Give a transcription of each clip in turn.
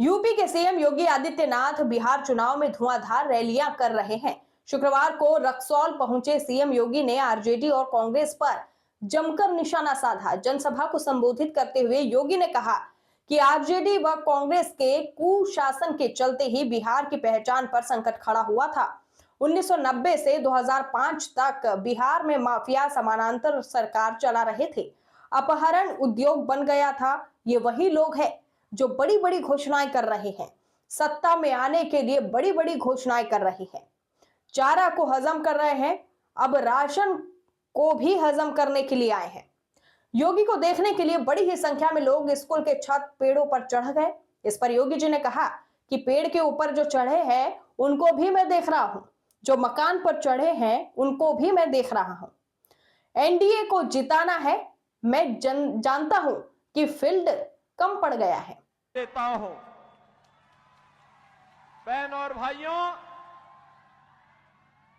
UP के CM Yogi Adityanath Bihar चुनाव में धुआंधार रैलियां कर रहे हैं। शुक्रवार को रक्सौल पहुंचे सीएम योगी ने आरजेडी और कांग्रेस पर जमकर निशाना साधा। जनसभा को संबोधित करते हुए योगी ने कहा कि आरजेडी व कांग्रेस के कुशासन के चलते ही बिहार की पहचान पर संकट खड़ा हुआ था। 1990 से 2005 तक बिहार में माफिया समानांतर सरकार चला रहे थे। अपहरण उद्योग बन गया था। ये वही लोग हैं जो बड़ी बड़ी घोषणाएं कर रहे हैं, सत्ता में आने के लिए बड़ी बड़ी घोषणाएं कर रहे हैं, चारा को हजम कर रहे हैं, अब राशन को भी हजम करने के लिए आए हैं। योगी को देखने के लिए बड़ी ही संख्या में लोग स्कूल के छत पेड़ों पर चढ़ गए। इस पर योगी जी ने कहा कि पेड़ के ऊपर जो चढ़े हैं उनको भी मैं देख रहा हूं, जो मकान पर चढ़े हैं उनको भी मैं देख रहा हूं। एनडीए को जिताना है। मैं जानता हूं कि फील्ड कम पड़ गया है। देता हूं बहन और भाइयों,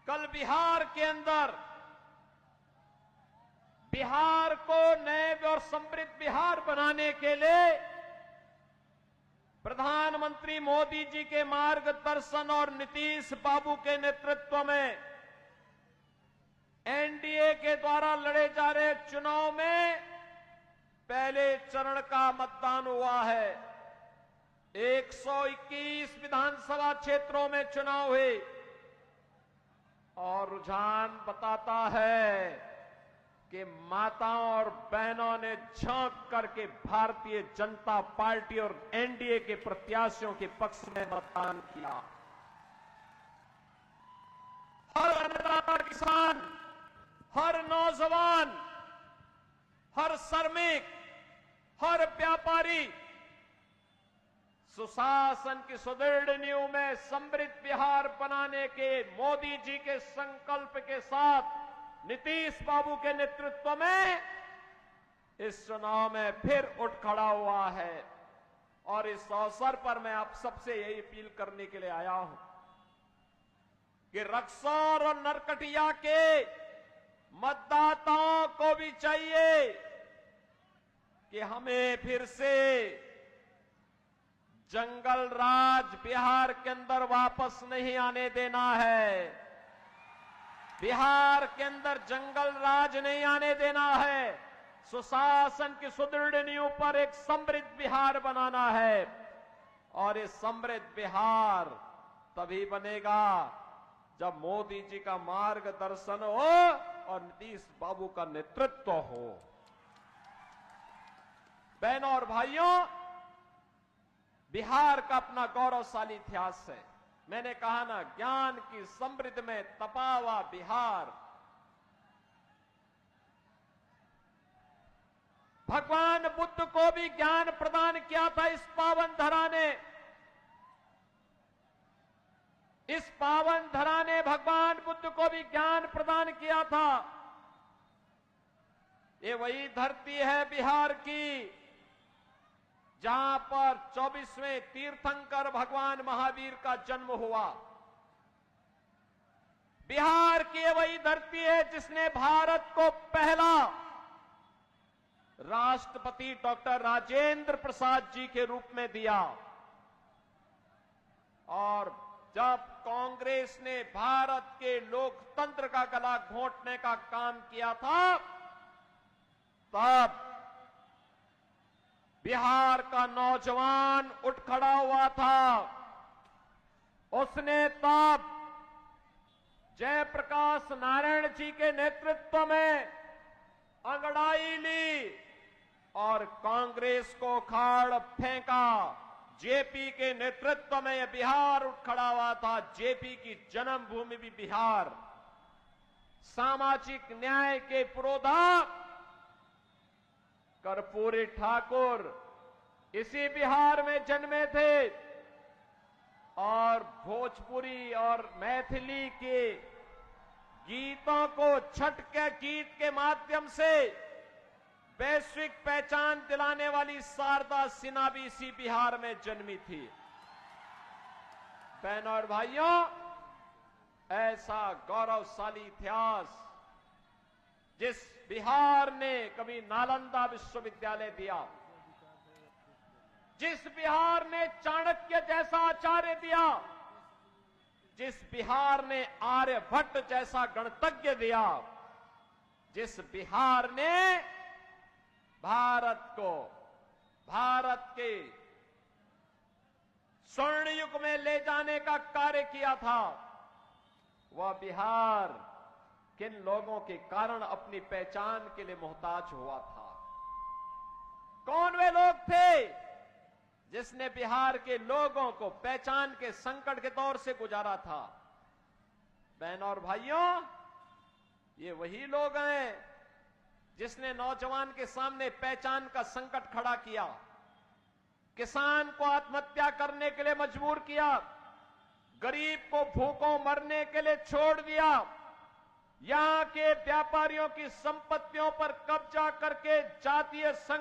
कल बिहार के अंदर बिहार को नए और समृद्ध बिहार बनाने के लिए प्रधानमंत्री मोदी जी के मार्गदर्शन और नीतीश बाबू के नेतृत्व में एनडीए के द्वारा लड़े जा रहे चुनाव में पहले चरण का मतदान हुआ है। 121 विधानसभा क्षेत्रों में चुनाव हुए और रुझान बताता है कि माताओं और बहनों ने झांक करके भारतीय जनता पार्टी और एनडीए के प्रत्याशियों के पक्ष में मतदान किया। हर अन्नदाता किसान, हर नौजवान, हर श्रमिक, हर व्यापारी सुशासन की सुदृढ़ नींव में समृद्ध बिहार बनाने के मोदी जी के संकल्प के साथ नीतीश बाबू के नेतृत्व में इस चुनाव में फिर उठ खड़ा हुआ है। और इस अवसर पर मैं आप सबसे यही अपील करने के लिए आया हूं कि रक्सौल और नरकटिया के मतदाताओं को भी चाहिए कि हमें फिर से जंगल राज बिहार के अंदर वापस नहीं आने देना है। बिहार के अंदर जंगल राज नहीं आने देना है। सुशासन की सुदृढ़ नींव पर एक समृद्ध बिहार बनाना है और ये समृद्ध बिहार तभी बनेगा जब मोदी जी का मार्गदर्शन हो और नीतीश बाबू का नेतृत्व हो। बहनों और भाइयों, बिहार का अपना गौरवशाली इतिहास है। मैंने कहा ना, ज्ञान की समृद्ध में तपा हुआ बिहार। भगवान बुद्ध को भी ज्ञान प्रदान किया था इस पावन धरा ने। इस पावन धरा ने भगवान बुद्ध को भी ज्ञान प्रदान किया था। ये वही धरती है बिहार की जहां पर 24वें तीर्थंकर भगवान महावीर का जन्म हुआ। बिहार की वही धरती है जिसने भारत को पहला राष्ट्रपति डॉक्टर राजेंद्र प्रसाद जी के रूप में दिया। और जब कांग्रेस ने भारत के लोकतंत्र का गला घोंटने का काम किया था, तब बिहार का नौजवान उठ खड़ा हुआ था। उसने तब जयप्रकाश नारायण जी के नेतृत्व में अंगड़ाई ली और कांग्रेस को खाड़ फेंका। जेपी के नेतृत्व में यह बिहार उठ खड़ा हुआ था। जेपी की जन्मभूमि भी बिहार। सामाजिक न्याय के पुरोधा कर्पूरी ठाकुर इसी बिहार में जन्मे थे और भोजपुरी और मैथिली के गीतों को छठ के गीत के माध्यम से वैश्विक पहचान दिलाने वाली शारदा सिन्हा भी इसी बिहार में जन्मी थी। बहनों और भाइयों, ऐसा गौरवशाली इतिहास जिस बिहार ने कभी नालंदा विश्वविद्यालय दिया, जिस बिहार ने चाणक्य द्रोणाचार्य दिया, जिस बिहार ने आर्यभट्ट जैसा गणतज्ञ दिया, जिस बिहार ने भारत को भारत के स्वर्ण युग में ले जाने का कार्य किया था, वह बिहार किन लोगों के कारण अपनी पहचान के लिए मोहताज हुआ था? कौन वे लोग थे जिसने बिहार के लोगों को पहचान के संकट के दौर से गुजारा था? बहनों और भाइयों, ये वही लोग हैं जिसने नौजवान के सामने पहचान का संकट खड़ा किया, किसान को आत्महत्या करने के लिए मजबूर किया, गरीब को भूखों मरने के लिए छोड़ दिया, यहां के व्यापारियों की संपत्तियों पर कब्जा करके जातीय संघ